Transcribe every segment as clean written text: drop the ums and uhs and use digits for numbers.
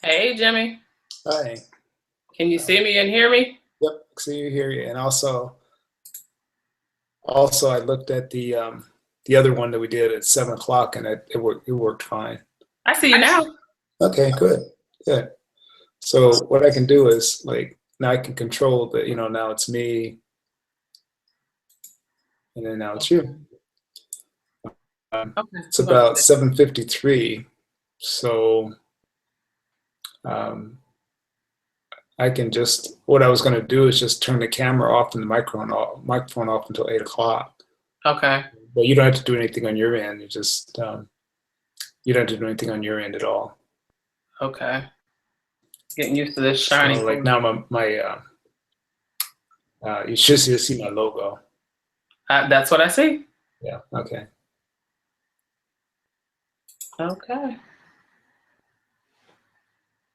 Hey, Jimmy. Hi. Can you see me and hear me? Yep. See you here, and also I looked at the other one that we did at 7 o'clock, and it worked fine. I see you now. Okay, good, good. So what I can do is like now I can control that. Now it's me, and then now it's you. Okay. It's about 7:53, so um, I can just what I was going to do is just turn the camera off and the microphone off until 8 o'clock. Okay. But you don't have to do anything on your end. You don't have to do anything on your end at all. Okay. Getting used to this So shiny like phone. now you should see my logo. That's what I see. Yeah. Okay. Okay.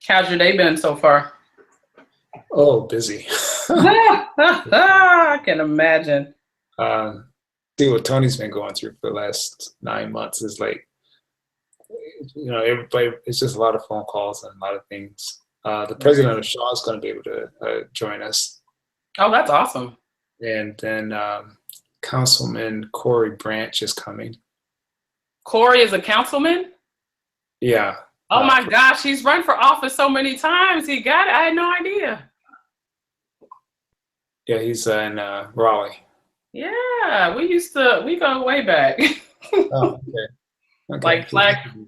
How's your day been so far? Oh, busy. I can imagine. um, See what Tony's been going through for the last 9 months is like, everybody. It's just a lot of phone calls and a lot of things. The Right. president of Shaw is going to be able to join us, Oh, that's awesome. and then Councilman Corey Branch is coming. Corey is a councilman? Yeah. Oh my gosh, he's run for office so many times. He got it. I had no idea. Yeah, he's in Raleigh. Yeah, we go way back. Oh, okay. Okay.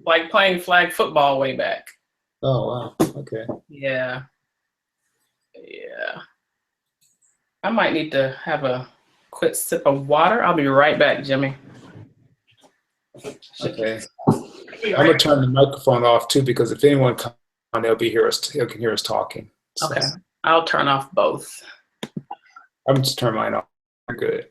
like playing flag football way back. Oh, wow. Okay. Yeah. Yeah. I might need to have a quick sip of water. I'll be right back, Jimmy. Okay. I'm gonna turn the microphone off too because if anyone comes on, they can hear us talking. So Okay. I'll turn off both. I'm just turn mine off. You're good.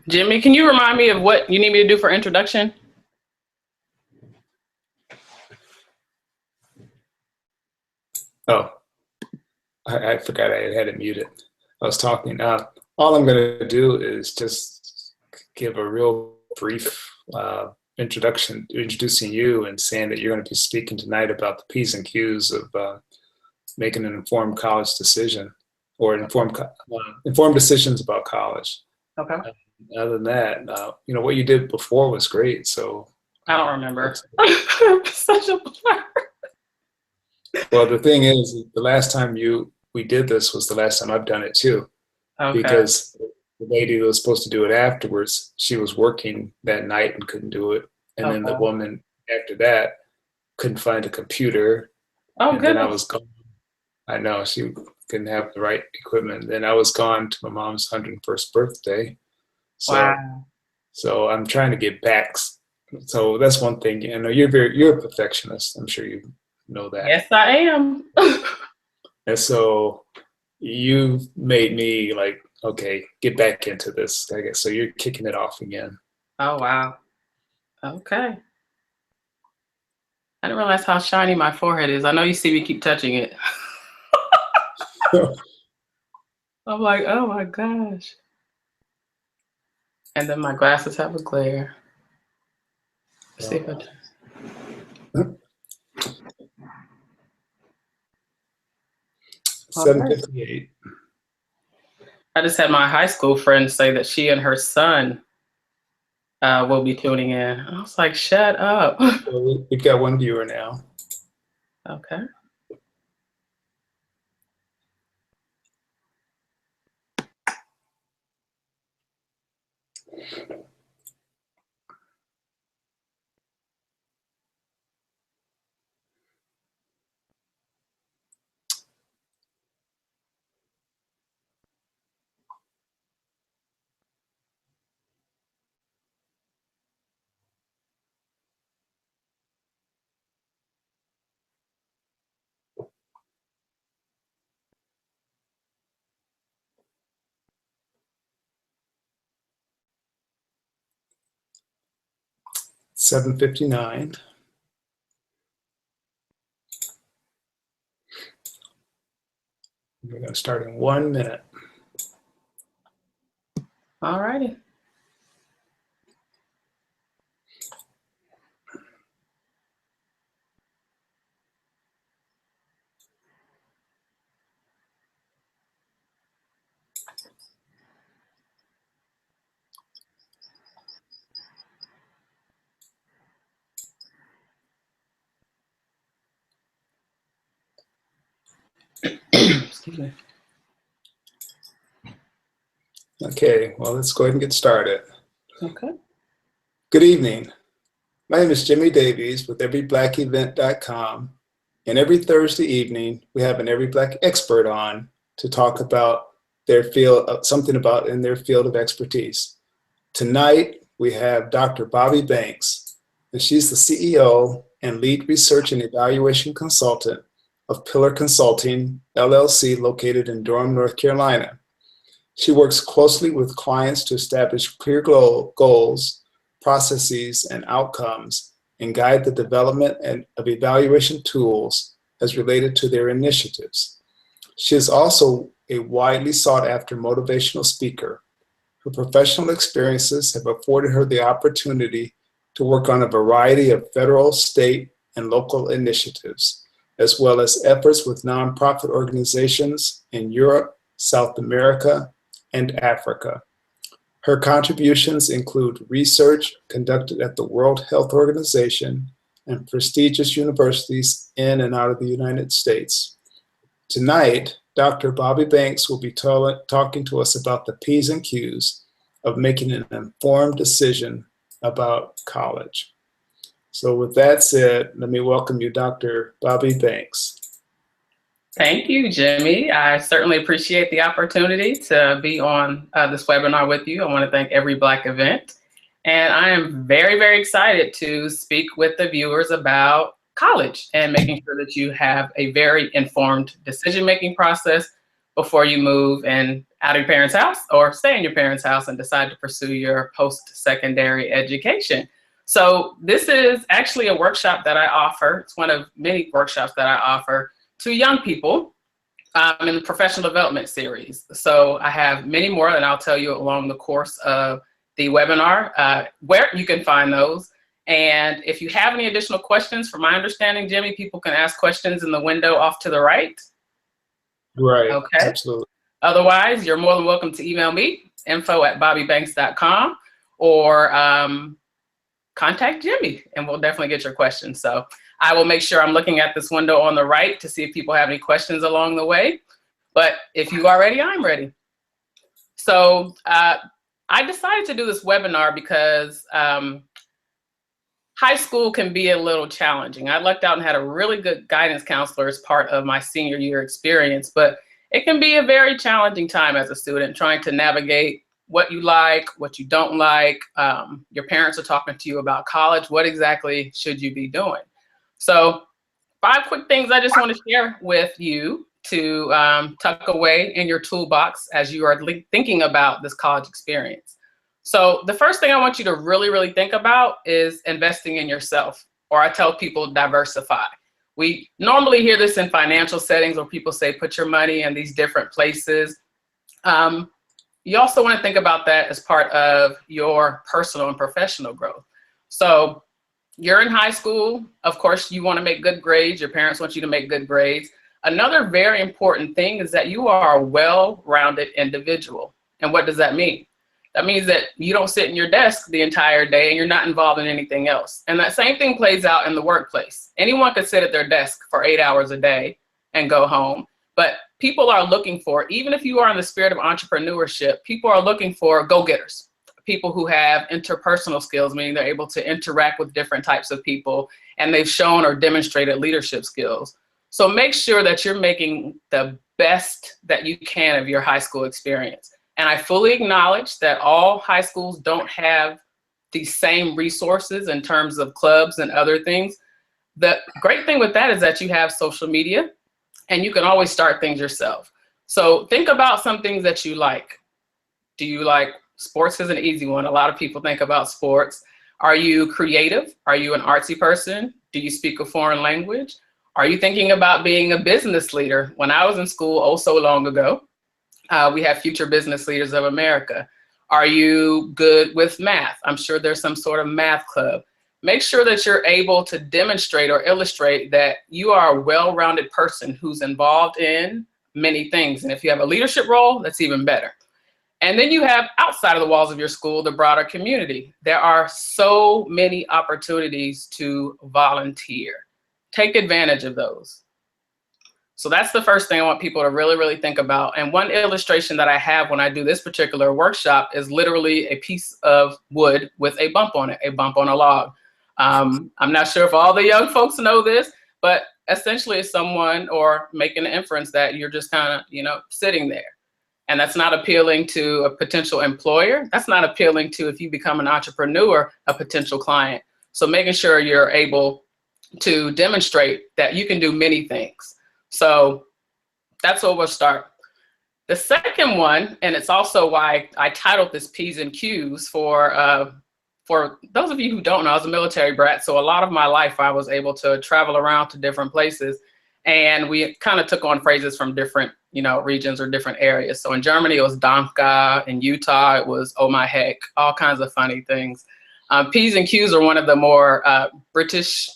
Jimmy, can you remind me of what you need me to do for introduction? Oh, I forgot I had it muted. I was talking. All I'm gonna do is just give a real brief introduction, introducing you and saying that you're going to be speaking tonight about the P's and Q's of making an informed college decision or informed decisions about college. Okay. Other than that, what you did before was great. So I don't remember. Such a blur. well, the thing is, the last time we did this was the last time I've done it too, Okay. because the lady that was supposed to do it afterwards, she was working that night and couldn't do it, and then the Okay. woman after that couldn't find a computer, Oh, and then I goodness. was gone. I know she couldn't have the right equipment. Then I was gone to my mom's 101st birthday. So Wow. so I'm trying to get back. So that's one thing. You're a perfectionist. I'm sure you know that. Yes, I am. And so you made me like, okay, get back into this, I guess. So you're kicking it off again. Oh, wow. Okay. I didn't realize how shiny my forehead is. I know you see me keep touching it. I'm like, oh my gosh. And then my glasses have a glare. Let's see if I... 7:58. I just had my high school friend say that she and her son will be tuning in. I was like, shut up. Well, we've got one viewer now. Okay. $7:59. We're going to start in 1 minute. All righty. Excuse me. Okay, well, let's go ahead and get started. Okay. Good evening. My name is Jimmy Davies with Every.Black.com, and every Thursday evening we have an Every.Black expert on to talk about their field, something about in their field of expertise. Tonight we have Dr. Bahby Banks, and she's the CEO and lead research and evaluation consultant of Pillar Consulting, LLC, located in Durham, North Carolina. She works closely with clients to establish clear goals, processes, and outcomes, and guide the development of evaluation tools as related to their initiatives. She is also a widely sought after motivational speaker. Her professional experiences have afforded her the opportunity to work on a variety of federal, state, and local initiatives, as well as efforts with nonprofit organizations in Europe, South America, and Africa. Her contributions include research conducted at the World Health Organization and prestigious universities in and out of the United States. Tonight, Dr. Bahby Banks will be talking to us about the P's and Q's of making an informed decision about college. So with that said, let me welcome you, Dr. Bahby Banks. Thank you, Jimmy. I certainly appreciate the opportunity to be on this webinar with you. I want to thank Every.Black event. And I am very, very excited to speak with the viewers about college and making sure that you have a very informed decision-making process before you move and out of your parents' house or stay in your parents' house and decide to pursue your post-secondary education. So this is actually a workshop that I offer. It's one of many workshops that I offer to young people in the professional development series. So I have many more, and I'll tell you along the course of the webinar where you can find those. And if you have any additional questions, from my understanding, Jimmy, people can ask questions in the window off to the right. Right, okay. Absolutely. Otherwise, you're more than welcome to email me, info@bahbybanks.com, or contact Jimmy, and we'll definitely get your questions. So I will make sure I'm looking at this window on the right to see if people have any questions along the way. But if you are ready, I'm ready. So I decided to do this webinar because high school can be a little challenging. I lucked out and had a really good guidance counselor as part of my senior year experience, but it can be a very challenging time as a student trying to navigate what you like, what you don't like. Your parents are talking to you about college. What exactly should you be doing? So 5 quick things I just want to share with you to tuck away in your toolbox as you are thinking about this college experience. So the first thing I want you to really, really think about is investing in yourself. or I tell people diversify. We normally hear this in financial settings where people say, put your money in these different places. You also want to think about that as part of your personal and professional growth. So you're in high school, of course, you want to make good grades. Your parents want you to make good grades. Another very important thing is that you are a well-rounded individual. And what does that mean? That means that you don't sit in your desk the entire day and you're not involved in anything else. And that same thing plays out in the workplace. Anyone could sit at their desk for 8 hours a day and go home. But people are looking for, even if you are in the spirit of entrepreneurship, people are looking for go-getters, people who have interpersonal skills, meaning they're able to interact with different types of people, and they've shown or demonstrated leadership skills. So make sure that you're making the best that you can of your high school experience. And I fully acknowledge that all high schools don't have the same resources in terms of clubs and other things. The great thing with that is that you have social media and you can always start things yourself. So think about some things that you like. Do you like sports? Is an easy one. A lot of people think about sports. Are you creative? Are you an artsy person? Do you speak a foreign language? Are you thinking about being a business leader? When I was in school, oh so long ago, we had Future Business Leaders of America. Are you good with math? I'm sure there's some sort of math club. Make sure that you're able to demonstrate or illustrate that you are a well-rounded person who's involved in many things. And if you have a leadership role, that's even better. And then you have outside of the walls of your school, the broader community. There are so many opportunities to volunteer. Take advantage of those. So that's the first thing I want people to really, really think about. And one illustration that I have when I do this particular workshop is literally a piece of wood with a bump on it, a bump on a log. I'm not sure if all the young folks know this, but essentially it's someone or making an inference that you're just kind of, sitting there. And that's not appealing to a potential employer. That's not appealing to, if you become an entrepreneur, a potential client. So making sure you're able to demonstrate that you can do many things. So that's where we'll start. The second one, and it's also why I titled this P's and Q's for those of you who don't know, I was a military brat. So a lot of my life, I was able to travel around to different places. And we kind of took on phrases from different, regions or different areas. So in Germany, it was Danke. In Utah, it was oh my heck, all kinds of funny things. P's and Q's are one of the more British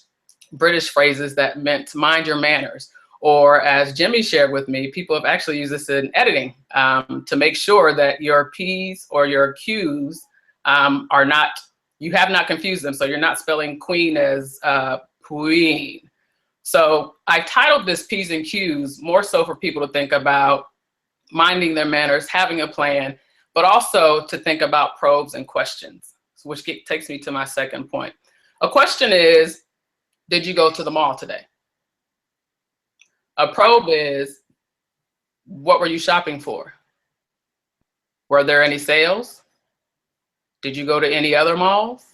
phrases that meant mind your manners. Or as Jimmy shared with me, people have actually used this in editing to make sure that your P's or your Q's are not, you have not confused them. So you're not spelling queen as queen. So I titled this P's and Q's more so for people to think about minding their manners, having a plan, but also to think about probes and questions, which takes me to my second point. A question is, did you go to the mall today? A probe is, what were you shopping for? Were there any sales? Did you go to any other malls?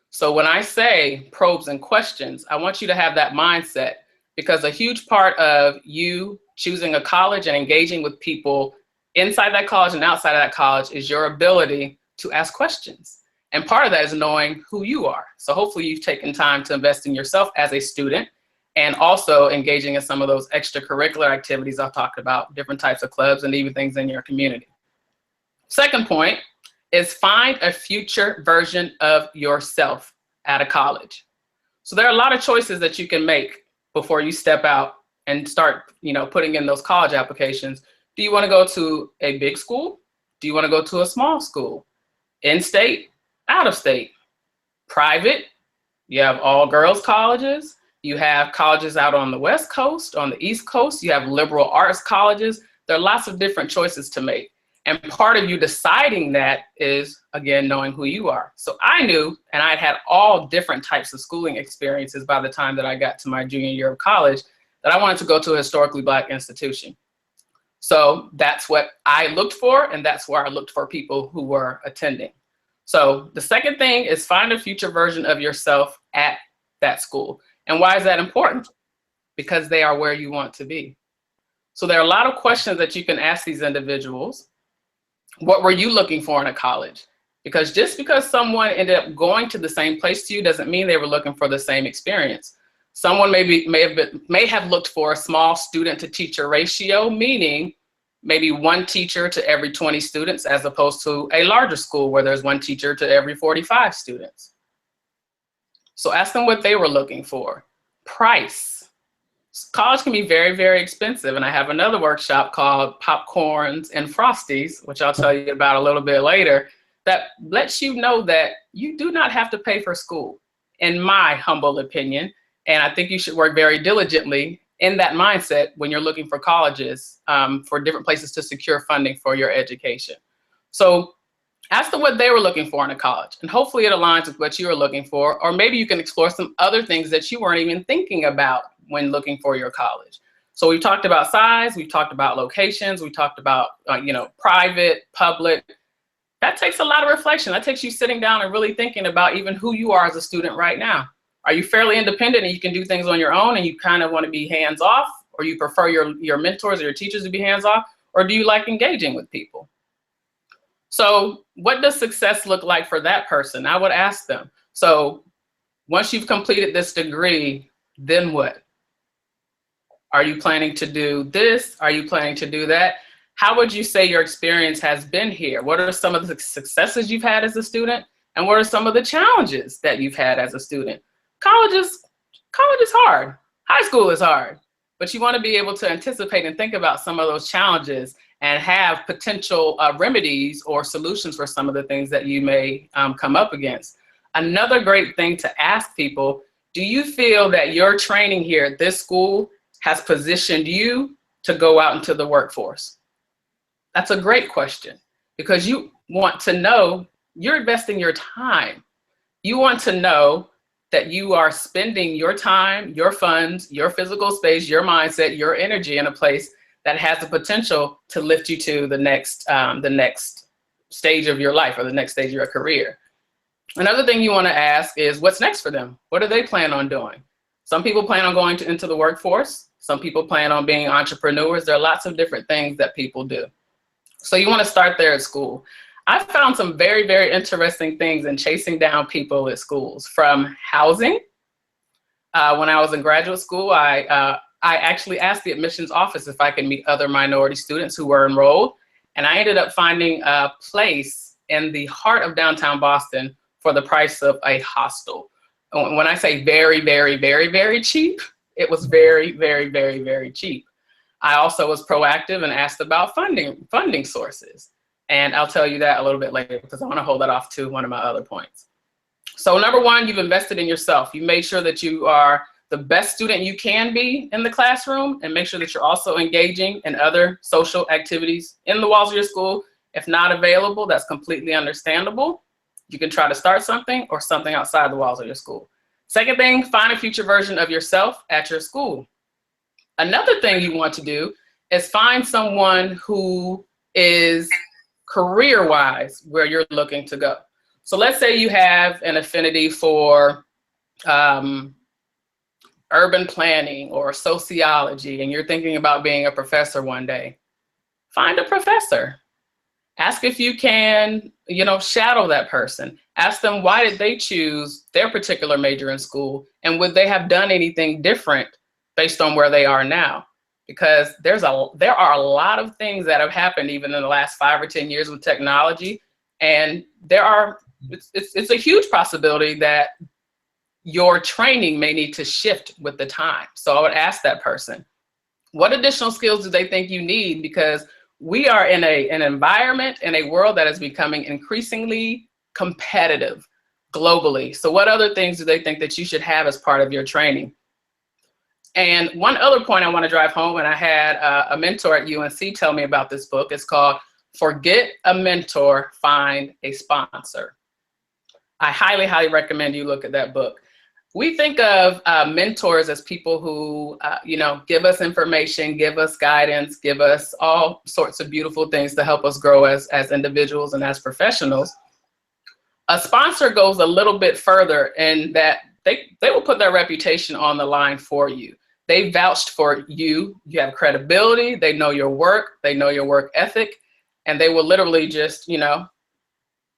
So when I say probes and questions, I want you to have that mindset, because a huge part of you choosing a college and engaging with people inside that college and outside of that college is your ability to ask questions. And part of that is knowing who you are. So hopefully you've taken time to invest in yourself as a student and also engaging in some of those extracurricular activities I've talked about, different types of clubs and even things in your community. Second point is find a future version of yourself at a college. So there are a lot of choices that you can make before you step out and start, putting in those college applications. Do you want to go to a big school? Do you want to go to a small school? In-state, out-of-state, private? You have all girls colleges. You have colleges out on the West Coast, on the East Coast. You have liberal arts colleges. There are lots of different choices to make. And part of you deciding that is, again, knowing who you are. So I knew, and I'd had all different types of schooling experiences by the time that I got to my junior year of college, that I wanted to go to a historically Black institution. So that's what I looked for, and that's where I looked for people who were attending. So the second thing is find a future version of yourself at that school. And why is that important? Because they are where you want to be. So there are a lot of questions that you can ask these individuals. What were you looking for in a college? Because just because someone ended up going to the same place to you doesn't mean they were looking for the same experience. Someone may have looked for a small student to teacher ratio, meaning maybe one teacher to every 20 students, as opposed to a larger school where there's one teacher to every 45 students. So ask them what they were looking for. Price. College can be very, very expensive. And I have another workshop called Popcorns and Frosties, which I'll tell you about a little bit later, that lets you know that you do not have to pay for school, in my humble opinion. And I think you should work very diligently in that mindset when you're looking for colleges, for different places to secure funding for your education. So ask them what they were looking for in a college, and hopefully it aligns with what you are looking for, or maybe you can explore some other things that you weren't even thinking about when looking for your college. So we've talked about size, we've talked about locations, we talked about private, public. That takes a lot of reflection. That takes you sitting down and really thinking about even who you are as a student right now. Are you fairly independent and you can do things on your own and you kind of want to be hands off, or you prefer your mentors or your teachers to be hands off, or do you like engaging with people? So what does success look like for that person? I would ask them. So once you've completed this degree, then what? Are you planning to do this? Are you planning to do that? How would you say your experience has been here? What are some of the successes you've had as a student? And what are some of the challenges that you've had as a student? College is hard. High school is hard. But you want to be able to anticipate and think about some of those challenges and have potential remedies or solutions for some of the things that you may come up against. Another great thing to ask people, do you feel that your training here at this school has positioned you to go out into the workforce? That's a great question, because you want to know you're investing your time. You want to know that you are spending your time, your funds, your physical space, your mindset, your energy in a place that has the potential to lift you to the next stage of your life or the next stage of your career. Another thing you want to ask is what's next for them? What do they plan on doing? Some people plan on going into the workforce. Some people plan on being entrepreneurs. There are lots of different things that people do. So you want to start there at school. I found some very, very interesting things in chasing down people at schools, from housing. When I was in graduate school, I actually asked the admissions office if I could meet other minority students who were enrolled. And I ended up finding a place in the heart of downtown Boston for the price of a hostel. When I say very, very, very, very cheap, it was very, very, very, very cheap. I also was proactive and asked about funding sources. And I'll tell you that a little bit later, because I want to hold that off to one of my other points. So number one, you've invested in yourself. You made sure that you are the best student you can be in the classroom, and make sure that you're also engaging in other social activities in the walls of your school. If not available, that's completely understandable. You can try to start something or something outside the walls of your school. Second thing, find a future version of yourself at your school. Another thing you want to do is find someone who is career-wise where you're looking to go. So let's say you have an affinity for urban planning or sociology, and you're thinking about being a professor one day. Find a professor. Ask if you can, shadow that person. Ask them, why did they choose their particular major in school? And would they have done anything different based on where they are now? Because there are a lot of things that have happened even in the last 5 or 10 years with technology. And it's a huge possibility that your training may need to shift with the time. So I would ask that person, what additional skills do they think you need? Because we are in an environment, in a world that is becoming increasingly competitive globally. So what other things do they think that you should have as part of your training? And one other point I want to drive home, and I had a mentor at UNC tell me about this book. It's called Forget a Mentor, Find a Sponsor. I highly, highly recommend you look at that book. We think of mentors as people who, give us information, give us guidance, give us all sorts of beautiful things to help us grow as individuals and as professionals. A sponsor goes a little bit further in that they will put their reputation on the line for you. They vouched for you. You have credibility. They know your work. They know your work ethic. And they will literally just,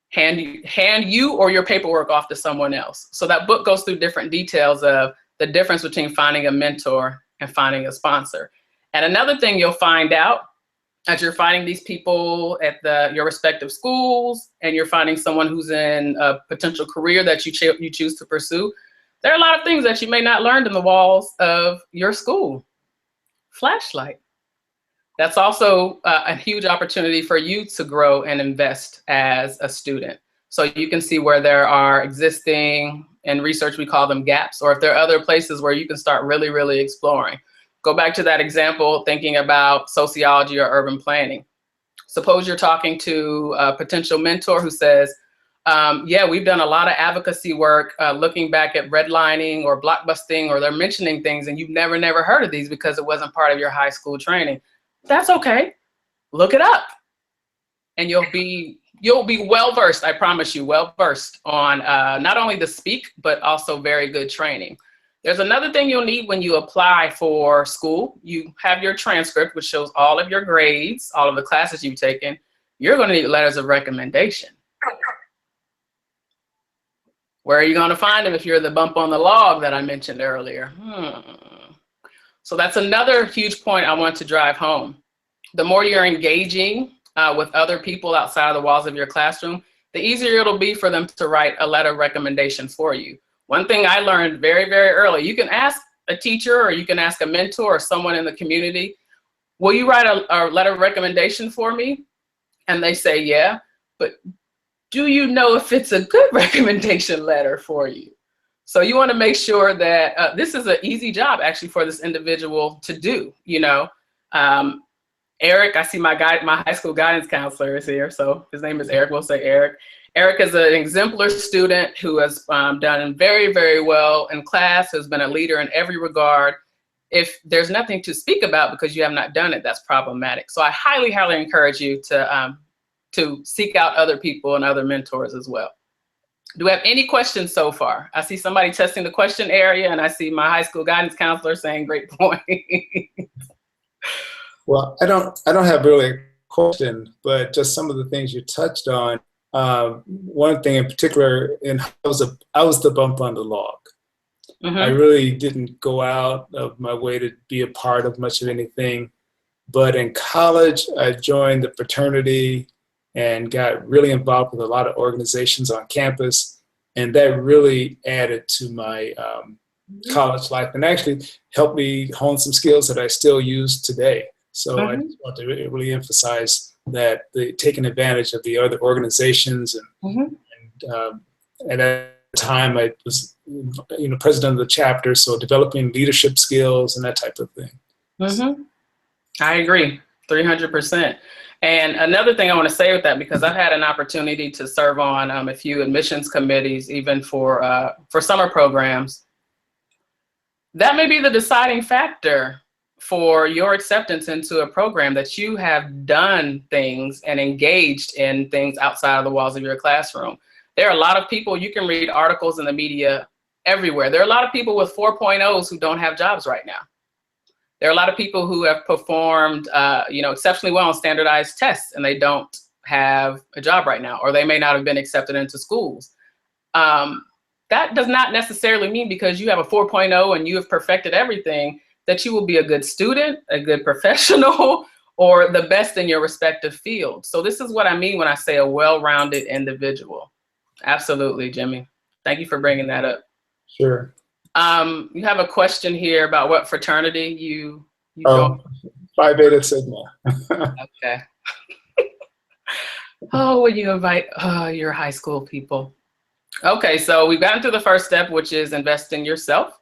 hand you or your paperwork off to someone else. So that book goes through different details of the difference between finding a mentor and finding a sponsor. And another thing you'll find out as you're finding these people at your respective schools, and you're finding someone who's in a potential career that you choose to pursue, there are a lot of things that you may not learn in the walls of your school. Flashlight. That's also a huge opportunity for you to grow and invest as a student. So you can see where there are existing, in research we call them gaps, or if there are other places where you can start really, really exploring. Go back to that example, thinking about sociology or urban planning. Suppose you're talking to a potential mentor who says, yeah, we've done a lot of advocacy work looking back at redlining or blockbusting, or they're mentioning things and you've never heard of these because it wasn't part of your high school training. That's okay. Look it up. And you'll be well-versed, I promise you, well-versed on not only the speak, but also very good training. There's another thing you'll need when you apply for school. You have your transcript, which shows all of your grades, all of the classes you've taken. You're going to need letters of recommendation. Where are you going to find them if you're the bump on the log that I mentioned earlier? So that's another huge point I want to drive home. The more you're engaging with other people outside of the walls of your classroom, the easier it'll be for them to write a letter of recommendation for you. One thing I learned very, very early, you can ask a teacher or you can ask a mentor or someone in the community, will you write a letter of recommendation for me? And they say, yeah, but do you know if it's a good recommendation letter for you? So you want to make sure that this is an easy job actually for this individual to do, you know. Eric, I see my high school guidance counselor is here. So his name is Eric, we'll say Eric. Eric is an exemplar student who has done very, very well in class, has been a leader in every regard. If there's nothing to speak about because you have not done it, that's problematic. So I highly, highly encourage you to seek out other people and other mentors as well. Do we have any questions so far? I see somebody testing the question area, and I see my high school guidance counselor saying great point. Well, I don't have really a question, but just some of the things you touched on. One thing in particular, I was the bump on the log. Mm-hmm. I really didn't go out of my way to be a part of much of anything. But in college, I joined the fraternity and got really involved with a lot of organizations on campus. And that really added to my college life and actually helped me hone some skills that I still use today. So I just want to really emphasize that taking advantage of the other organizations and at that time I was president of the chapter, so developing leadership skills and that type of thing. I agree 300%. And another thing I want to say with that, because I've had an opportunity to serve on a few admissions committees, even for summer programs, that may be the deciding factor for your acceptance into a program, that you have done things and engaged in things outside of the walls of your classroom. There are a lot of people, you can read articles in the media everywhere. There are a lot of people with 4.0s who don't have jobs right now. There are a lot of people who have performed exceptionally well on standardized tests and they don't have a job right now, or they may not have been accepted into schools. That does not necessarily mean because you have a 4.0 and you have perfected everything that you will be a good student, a good professional, or the best in your respective field. So this is what I mean when I say a well-rounded individual. Absolutely, Jimmy. Thank you for bringing that up. Sure. You have a question here about what fraternity you joined? Phi Beta Sigma. Okay. Oh, will you invite your high school people? Okay, so we've gotten through the first step, which is invest in yourself.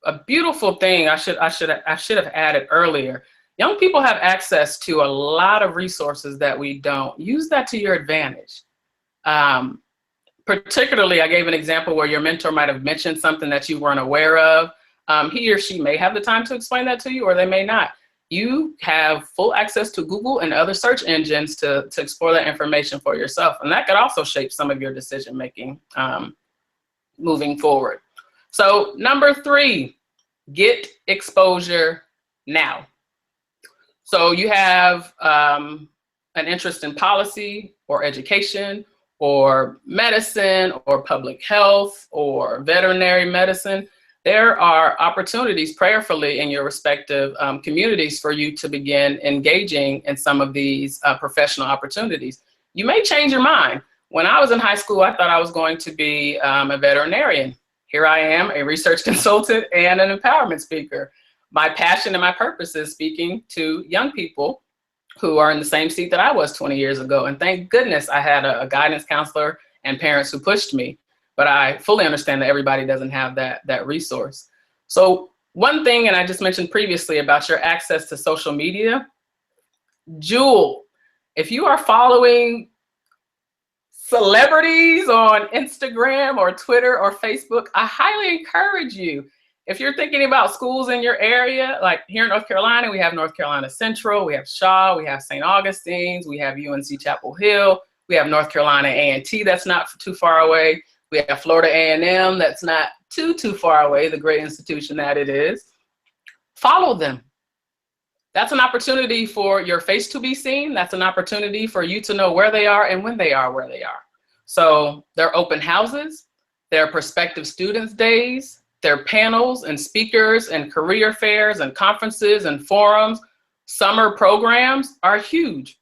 A beautiful thing I should have added earlier. Young people have access to a lot of resources that we don't. Use that to your advantage. Particularly, I gave an example where your mentor might have mentioned something that you weren't aware of. He or she may have the time to explain that to you, or they may not. You have full access to Google and other search engines to explore that information for yourself. And that could also shape some of your decision-making moving forward. So number 3, get exposure now. So you have an interest in policy or education or medicine or public health or veterinary medicine, there are opportunities prayerfully in your respective communities for you to begin engaging in some of these professional opportunities. You may change your mind. When I was in high school, I thought I was going to be a veterinarian. Here I am, a research consultant and an empowerment speaker. My passion and my purpose is speaking to young people who are in the same seat that I was 20 years ago. And thank goodness I had a guidance counselor and parents who pushed me. But I fully understand that everybody doesn't have that resource. So one thing, and I just mentioned previously about your access to social media, Jewel, if you are following celebrities on Instagram or Twitter or Facebook, I highly encourage you. If you're thinking about schools in your area, like here in North Carolina, we have North Carolina Central, we have Shaw, we have St. Augustine's, we have UNC Chapel Hill, we have North Carolina A&T that's not too far away. We have Florida A&M that's not too far away, the great institution that it is. Follow them. That's an opportunity for your face to be seen. That's an opportunity for you to know where they are and when they are where they are. So their open houses, their prospective students days, their panels and speakers and career fairs and conferences and forums, summer programs are huge.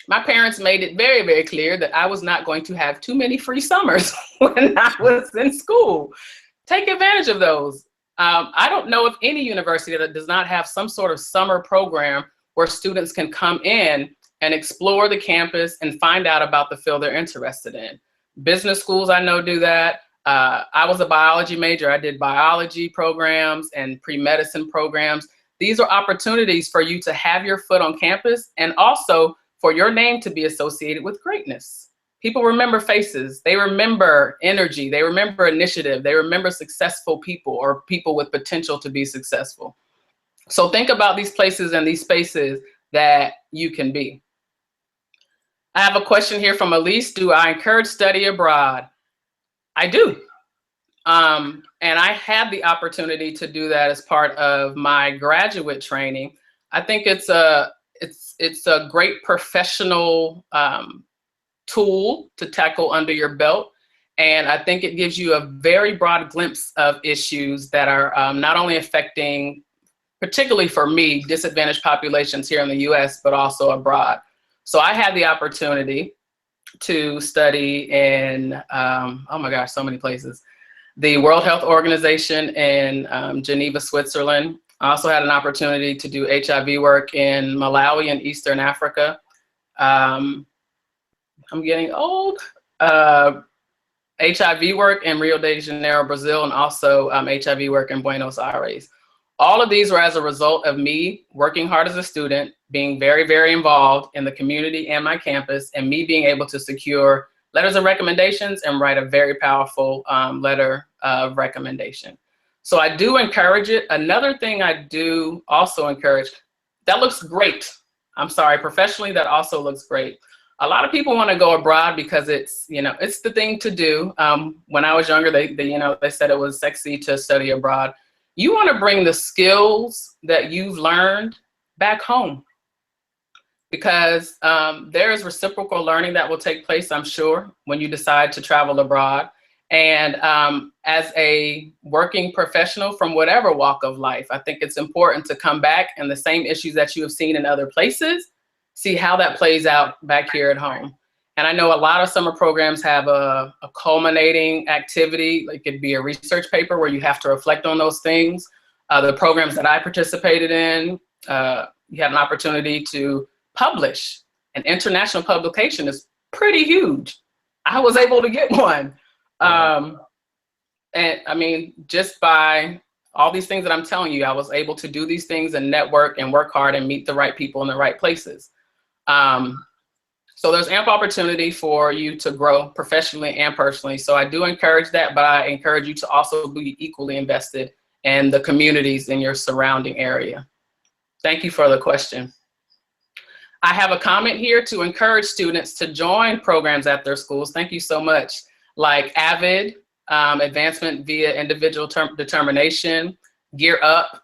My parents made it very, very clear that I was not going to have too many free summers when I was in school. Take advantage of those. I don't know of any university that does not have some sort of summer program where students can come in and explore the campus and find out about the field they're interested in. Business schools I know do that. I was a biology major. I did biology programs and pre-medicine programs. These are opportunities for you to have your foot on campus and also for your name to be associated with greatness. People remember faces, they remember energy, they remember initiative, they remember successful people or people with potential to be successful. So think about these places and these spaces that you can be. I have a question here from Elise. Do I encourage study abroad? I do. And I had the opportunity to do that as part of my graduate training. I think it's a great professional tool to tackle under your belt. And I think it gives you a very broad glimpse of issues that are not only affecting, particularly for me, disadvantaged populations here in the US, but also abroad. So I had the opportunity to study in, oh my gosh, so many places. The World Health Organization in Geneva, Switzerland. I also had an opportunity to do HIV work in Malawi in Eastern Africa. I'm getting old. HIV work in Rio de Janeiro, Brazil, and also HIV work in Buenos Aires. All of these were as a result of me working hard as a student, being very, very involved in the community and my campus, and me being able to secure letters of recommendations and write a very powerful letter of recommendation. So I do encourage it. Another thing I do also encourage, that looks great. I'm sorry, professionally, that also looks great. A lot of people want to go abroad because it's, you know, it's the thing to do. When I was younger, they said it was sexy to study abroad. You want to bring the skills that you've learned back home, because there is reciprocal learning that will take place, I'm sure, when you decide to travel abroad. And as a working professional from whatever walk of life, I think it's important to come back and the same issues that you have seen in other places, see how that plays out back here at home. And I know a lot of summer programs have a culminating activity. It could be a research paper where you have to reflect on those things. The programs that I participated in, you had an opportunity to publish. An international publication is pretty huge. I was able to get one. And I mean, just by all these things that I'm telling you, I was able to do these things and network and work hard and meet the right people in the right places. So there's ample opportunity for you to grow professionally and personally. So I do encourage that, but I encourage you to also be equally invested in the communities in your surrounding area. Thank you for the question. I have a comment here to encourage students to join programs at their schools. Thank you so much. Like AVID, Advancement via Individual Determination, Gear Up,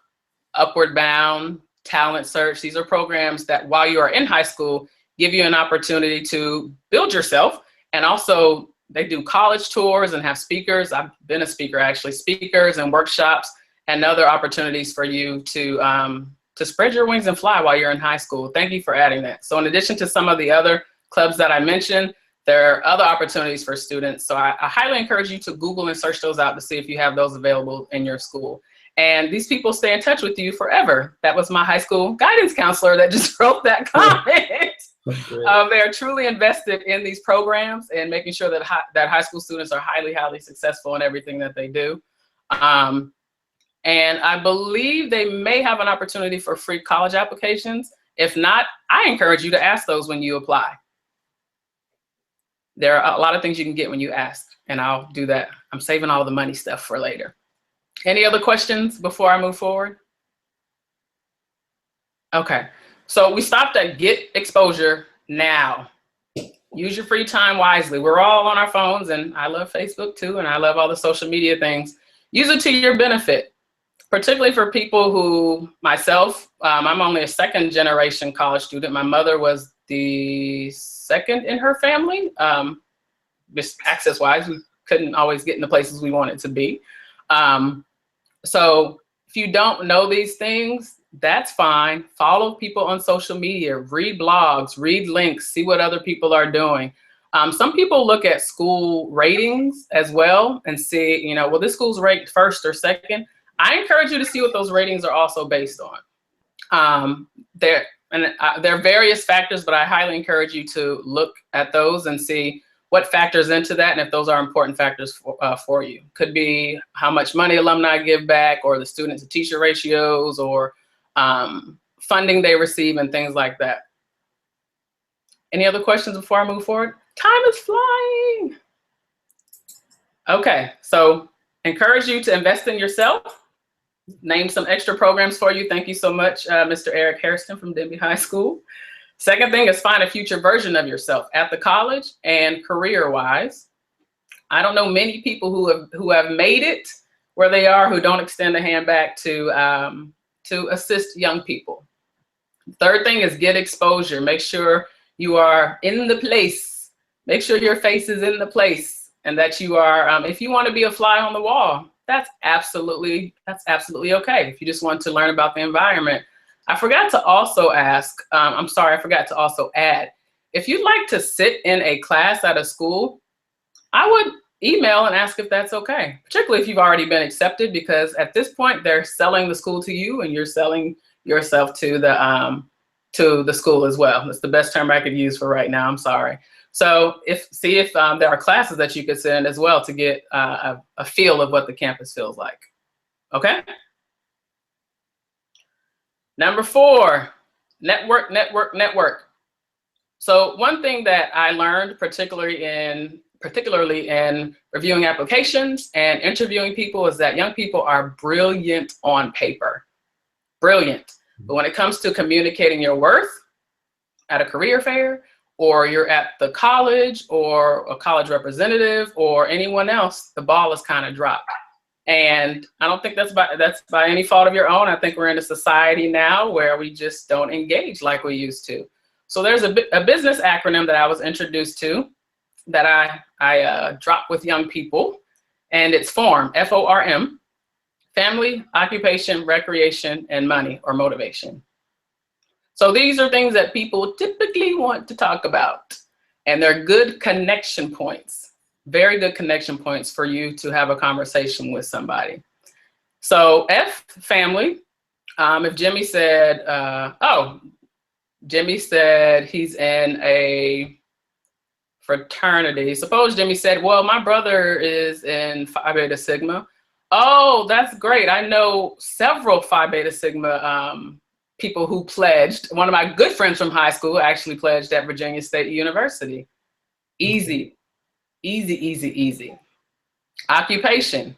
Upward Bound, Talent Search. These are programs that while you are in high school, give you an opportunity to build yourself. And also they do college tours and have speakers. I've been a speaker, actually, speakers and workshops and other opportunities for you to spread your wings and fly while you're in high school. Thank you for adding that. So in addition to some of the other clubs that I mentioned, there are other opportunities for students. So I highly encourage you to Google and search those out to see if you have those available in your school. And these people stay in touch with you forever. That was my high school guidance counselor that just wrote that comment. They are truly invested in these programs and making sure that high school students are highly, highly successful in everything that they do. And I believe they may have an opportunity for free college applications. If not, I encourage you to ask those when you apply. There are a lot of things you can get when you ask, and I'll do that. I'm saving all the money stuff for later. Any other questions before I move forward? Okay, so we stopped at get exposure now. Use your free time wisely. We're all on our phones, and I love Facebook too, and I love all the social media things. Use it to your benefit, particularly for people who, myself, I'm only a second generation college student. My mother was the second in her family. Just access wise, we couldn't always get in the places we wanted to be. So if you don't know these things, that's fine. Follow people on social media, read blogs, read links, see what other people are doing. Some people look at school ratings as well and see, well, this school's ranked first or second. I encourage you to see what those ratings are also based on. There are various factors, but I highly encourage you to look at those and see what factors into that, and if those are important factors for you. Could be how much money alumni give back, or the student to teacher ratios, or funding they receive, and things like that. Any other questions before I move forward? Time is flying. Okay, so encourage you to invest in yourself. Name some extra programs for you. Thank you so much, Mr. Eric Hairston from Denby High School. Second thing is find a future version of yourself at the college and career-wise. I don't know many people who have made it where they are who don't extend a hand back to assist young people. Third thing is get exposure. Make sure you are in the place. Make sure your face is in the place, and that you are, if you want to be a fly on the wall, that's absolutely okay. If you just want to learn about the environment. I forgot to also ask, I forgot to also add, if you'd like to sit in a class at a school, I would email and ask if that's okay, particularly if you've already been accepted, because at this point they're selling the school to you and you're selling yourself to the school as well. That's the best term I could use for right now, I'm sorry. So see if there are classes that you could sit in as well to get a feel of what the campus feels like, okay? Number 4, network, network, network. So one thing that I learned, particularly in reviewing applications and interviewing people, is that young people are brilliant on paper, brilliant. But when it comes to communicating your worth at a career fair, or you're at the college or a college representative or anyone else, the ball is kind of dropped. And I don't think that's by any fault of your own. I think we're in a society now where we just don't engage like we used to. So there's a business acronym that I was introduced to that I drop with young people, and it's FORM, F-O-R-M, family, occupation, recreation, and money or motivation. So these are things that people typically want to talk about, and they're good connection points. Very good connection points for you to have a conversation with somebody. So F, family. If Jimmy said, Jimmy said he's in a fraternity. Suppose Jimmy said, well, my brother is in Phi Beta Sigma. Oh, that's great. I know several Phi Beta Sigma people who pledged. One of my good friends from high school actually pledged at Virginia State University. Easy. Okay. Easy, easy, easy. Occupation.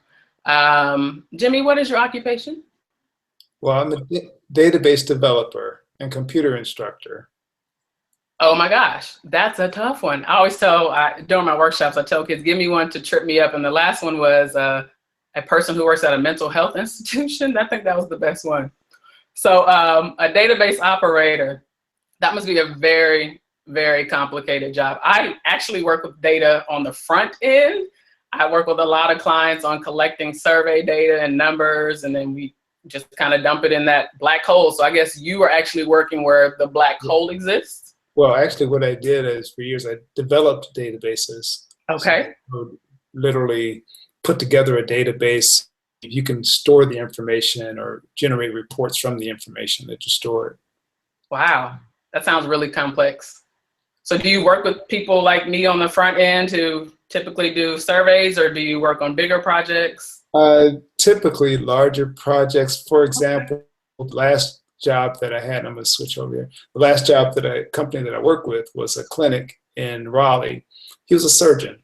Jimmy, what is your occupation? Well, I'm a database developer and computer instructor. Oh my gosh, that's a tough one. I always tell, during my workshops, I tell kids, give me one to trip me up. And the last one was a person who works at a mental health institution. I think that was the best one. So a database operator, that must be a very, very complicated job. I actually work with data on the front end. I work with a lot of clients on collecting survey data and numbers, and then we just kind of dump it in that black hole. So I guess you are actually working where the black hole exists. Well, actually, what I did is for years I developed databases. Okay. So I would literally put together a database. You can store the information or generate reports from the information that you stored. Wow, that sounds really complex. So do you work with people like me on the front end who typically do surveys, or do you work on bigger projects? Typically larger projects. For example, the last job that I had, I'm going to switch over here. The last job company that I worked with was a clinic in Raleigh. He was a surgeon,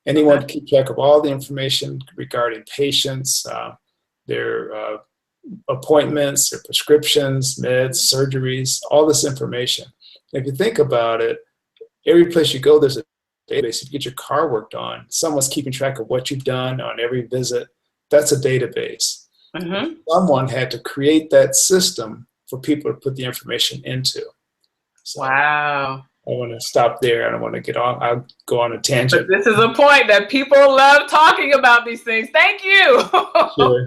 and he wanted to keep track of all the information regarding patients, their appointments, their prescriptions, meds, surgeries, all this information. And if you think about it, every place you go, there's a database. If you get your car worked on, someone's keeping track of what you've done on every visit. That's a database. Someone had to create that system for people to put the information into. So wow. I want to stop there. I don't want to get on. I'll go on a tangent. But this is a point that people love talking about these things. Thank you. Sure.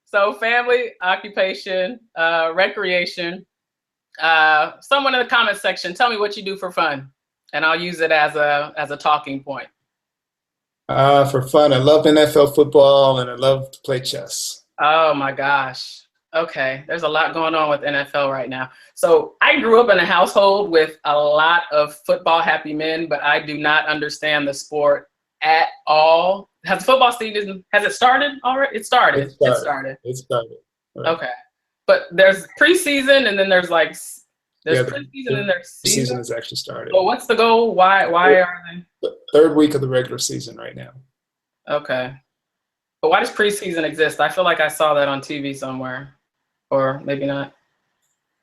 So family, occupation, recreation. Someone in the comment section, tell me what you do for fun, and I'll use it as a talking point. For fun, I love NFL football and I love to play chess. Oh my gosh. Okay, there's a lot going on with NFL right now. So I grew up in a household with a lot of football happy men, but I do not understand the sport at all. Has the football season, has it started already? It started. It started. Right. Okay. But there's preseason, and then there's preseason and there's season. Season has actually started. So what's the goal? Why are they? The third week of the regular season right now. Okay. But why does preseason exist? I feel like I saw that on TV somewhere, or maybe not.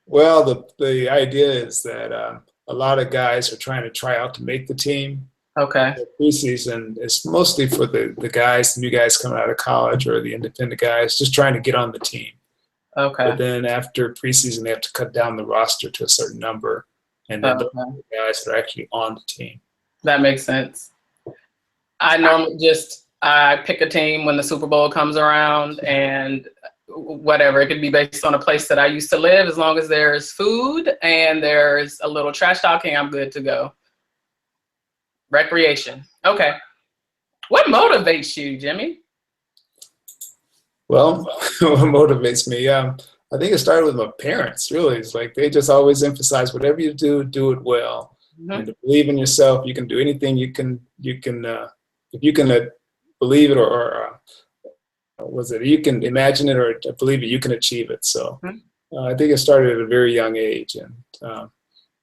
Well, the idea is that a lot of guys are trying to try out to make the team. Okay. The preseason is mostly for the guys, the new guys coming out of college, or the independent guys just trying to get on the team. Okay. But then after preseason, they have to cut down the roster to a certain number, and then the guys that are actually on the team. That makes sense. I normally I pick a team when the Super Bowl comes around, and whatever, it could be based on a place that I used to live. As long as there's food and there's a little trash talking, I'm good to go. Recreation. Okay. What motivates you, Jimmy? Well, what motivates me? I think it started with my parents, really. It's like they just always emphasize whatever you do, do it well. And to believe in yourself, you can do anything you can if you can believe it or you can imagine it or believe it, you can achieve it. So I think it started at a very young age. And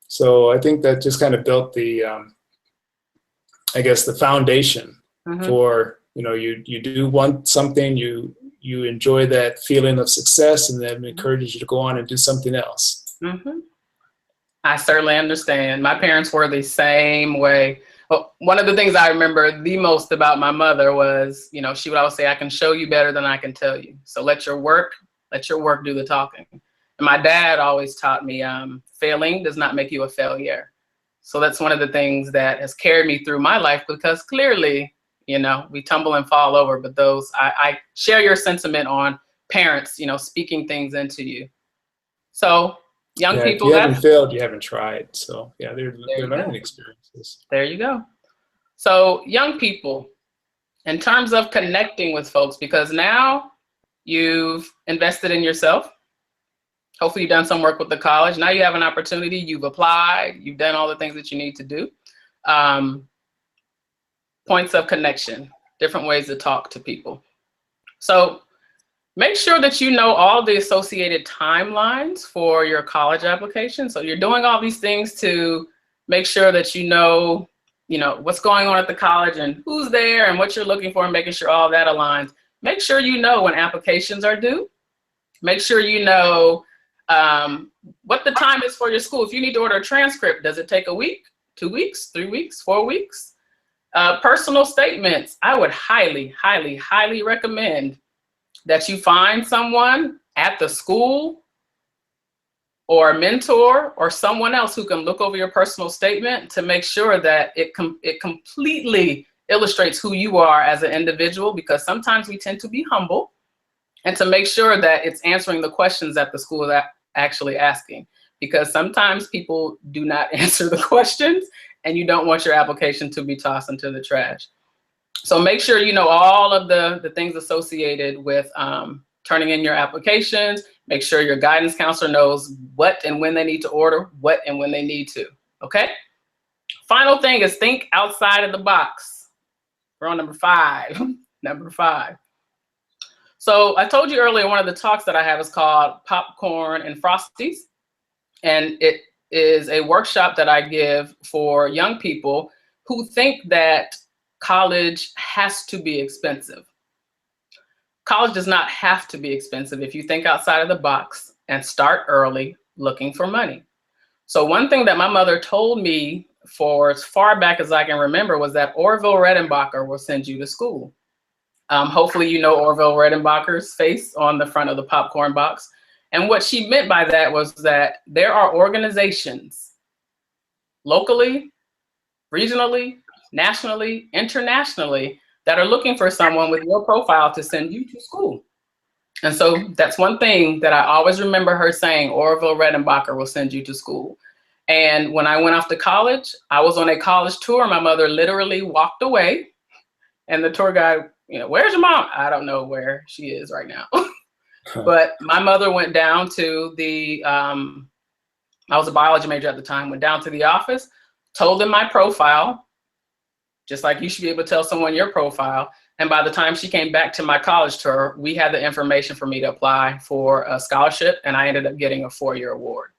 so I think that just kind of built the, I guess, the foundation for, you do want something, you enjoy that feeling of success, and then encourages you to go on and do something else. I certainly understand. My parents were the same way. Well, one of the things I remember the most about my mother was, she would always say, I can show you better than I can tell you. So let your work do the talking. And my dad always taught me, failing does not make you a failure. So that's one of the things that has carried me through my life, because clearly, we tumble and fall over, but I share your sentiment on parents, speaking things into you. So young people, if you haven't failed, you haven't tried. So yeah, they're learning experiences. There you go. So young people, in terms of connecting with folks, because now you've invested in yourself. Hopefully you've done some work with the college. Now you have an opportunity, you've applied, you've done all the things that you need to do. Points of connection, different ways to talk to people. So make sure that you know all the associated timelines for your college application. So you're doing all these things to make sure that you know what's going on at the college and who's there and what you're looking for, and making sure all that aligns. Make sure you know when applications are due. Make sure you know what the time is for your school. If you need to order a transcript, does it take a week, 2 weeks, 3 weeks, 4 weeks? Personal statements. I would highly, highly, highly recommend that you find someone at the school or a mentor or someone else who can look over your personal statement to make sure that it completely illustrates who you are as an individual, because sometimes we tend to be humble, and to make sure that it's answering the questions that the school is actually asking, because sometimes people do not answer the questions and you don't want your application to be tossed into the trash. So make sure you know all of the things associated with turning in your applications. Make sure your guidance counselor knows what and when they need to order, what and when they need to, okay? Final thing is think outside of the box. We're on number 5, number 5. So I told you earlier, one of the talks that I have is called Popcorn and Frosties. And it is a workshop that I give for young people who think that college has to be expensive. College does not have to be expensive if you think outside of the box and start early looking for money. So one thing that my mother told me for as far back as I can remember was that Orville Redenbacher will send you to school. Hopefully you know Orville Redenbacher's face on the front of the popcorn box. And what she meant by that was that there are organizations locally, regionally, nationally, internationally that are looking for someone with your profile to send you to school. And so that's one thing that I always remember her saying, Orville Redenbacher will send you to school. And when I went off to college, I was on a college tour. My mother literally walked away and the tour guide, where's your mom? I don't know where she is right now. But my mother went down to I was a biology major at the time, went down to the office, told them my profile, just like you should be able to tell someone your profile. And by the time she came back to my college tour, we had the information for me to apply for a scholarship, and I ended up getting a 4-year award.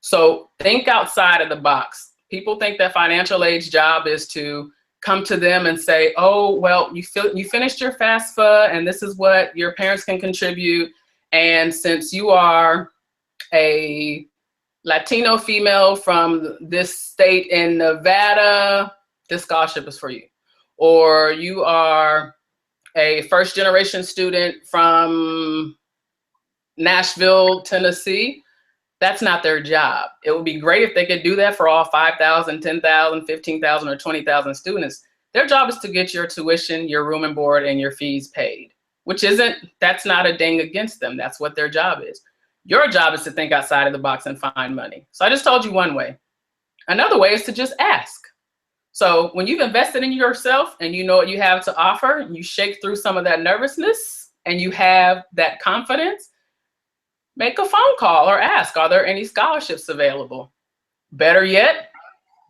So think outside of the box. People think that financial aid's job is to come to them and say, oh, well, you finished your FAFSA and this is what your parents can contribute. And since you are a Latino female from this state in Nevada, this scholarship is for you. Or you are a first-generation student from Nashville, Tennessee. That's not their job. It would be great if they could do that for all 5,000, 10,000, 15,000, or 20,000 students. Their job is to get your tuition, your room and board, and your fees paid, that's not a ding against them. That's what their job is. Your job is to think outside of the box and find money. So I just told you one way. Another way is to just ask. So when you've invested in yourself and you know what you have to offer, you shake through some of that nervousness and you have that confidence, make a phone call or ask, are there any scholarships available? Better yet,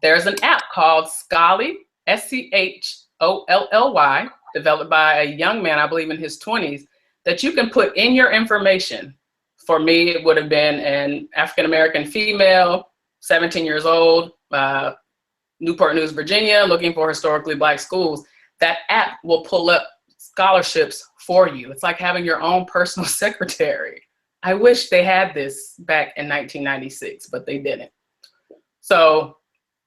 there's an app called Scholly, SCHOLLY, developed by a young man, I believe in his 20s, that you can put in your information. For me, it would have been an African-American female, 17 years old, Newport News, Virginia, looking for historically Black schools. That app will pull up scholarships for you. It's like having your own personal secretary. I wish they had this back in 1996, but they didn't. So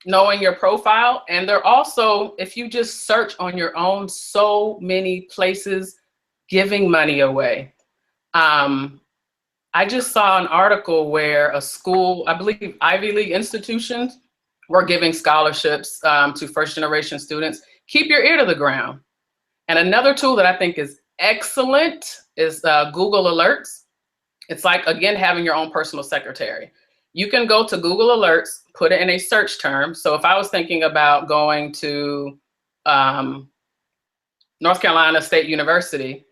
knowing your profile, and they're also, if you just search on your own, so many places giving money away. I just saw an article where a school, I believe Ivy League institutions, were giving scholarships to first-generation students. Keep your ear to the ground. And another tool that I think is excellent is Google Alerts. It's like, again, having your own personal secretary. You can go to Google Alerts, put it in a search term. So if I was thinking about going to North Carolina State University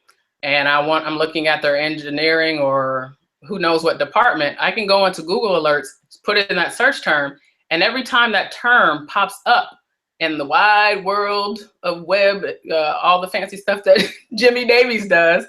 and I'm looking at their engineering or who knows what department, I can go into Google Alerts, put it in that search term, and every time that term pops up in the wide world of web, all the fancy stuff that Jimmy Davies does,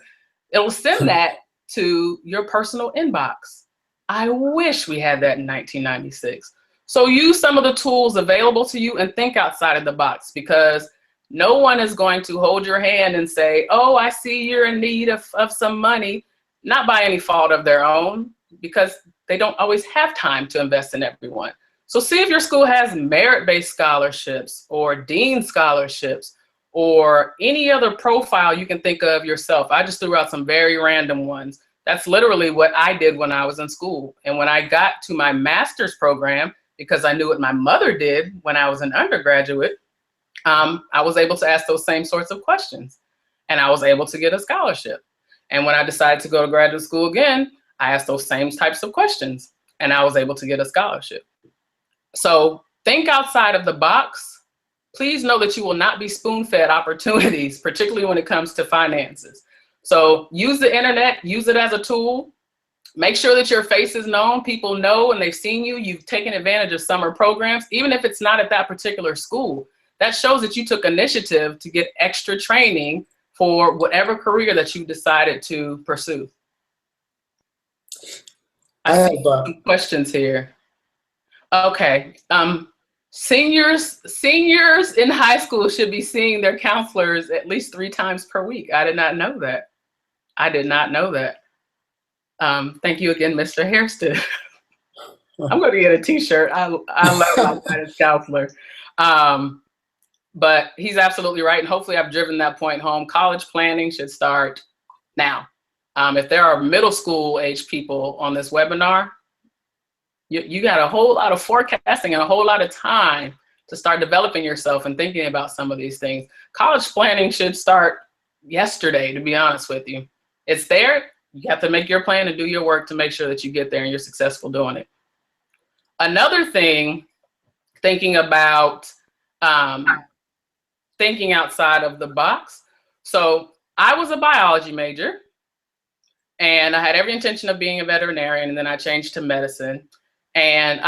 it'll send that to your personal inbox. I wish we had that in 1996. So use some of the tools available to you and think outside of the box, because no one is going to hold your hand and say, oh, I see you're in need of some money, not by any fault of their own, because they don't always have time to invest in everyone. So see if your school has merit-based scholarships or dean scholarships or any other profile you can think of yourself. I just threw out some very random ones. That's literally what I did when I was in school. And when I got to my master's program, because I knew what my mother did when I was an undergraduate, I was able to ask those same sorts of questions, and I was able to get a scholarship. And when I decided to go to graduate school again, I asked those same types of questions, and I was able to get a scholarship. So think outside of the box. Please know that you will not be spoon-fed opportunities, particularly when it comes to finances. So use the internet, use it as a tool. Make sure that your face is known. People know and they've seen you. You've taken advantage of summer programs, even if it's not at that particular school. That shows that you took initiative to get extra training for whatever career that you decided to pursue. I have some questions here. Okay. Seniors in high school should be seeing their counselors at least 3 times per week. I did not know that. I did not know that. Thank you again, Mr. Hairston. I'm going to get a t-shirt. I love my guidance counselor. But he's absolutely right. And hopefully I've driven that point home. College planning should start now. If there are middle school age people on this webinar, you got a whole lot of forecasting and a whole lot of time to start developing yourself and thinking about some of these things. College planning should start yesterday, to be honest with you. It's there. You have to make your plan and do your work to make sure that you get there and you're successful doing it. Another thing, thinking about thinking outside of the box. So I was a biology major, and I had every intention of being a veterinarian, and then I changed to medicine. And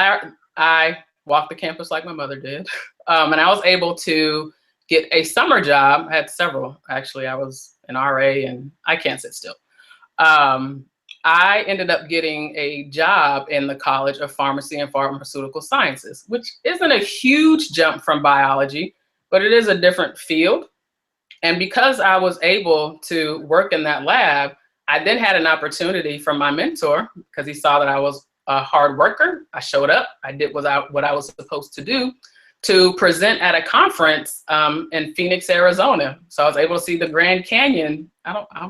I walked the campus like my mother did. And I was able to get a summer job. I had several, actually. I was an RA, and I can't sit still. I ended up getting a job in the College of Pharmacy and Pharmaceutical Sciences, which isn't a huge jump from biology, but it is a different field. And because I was able to work in that lab, I then had an opportunity from my mentor, because he saw that I was a hard worker. I showed up, I did what I was supposed to do, to present at a conference in Phoenix, Arizona. So I was able to see the Grand Canyon.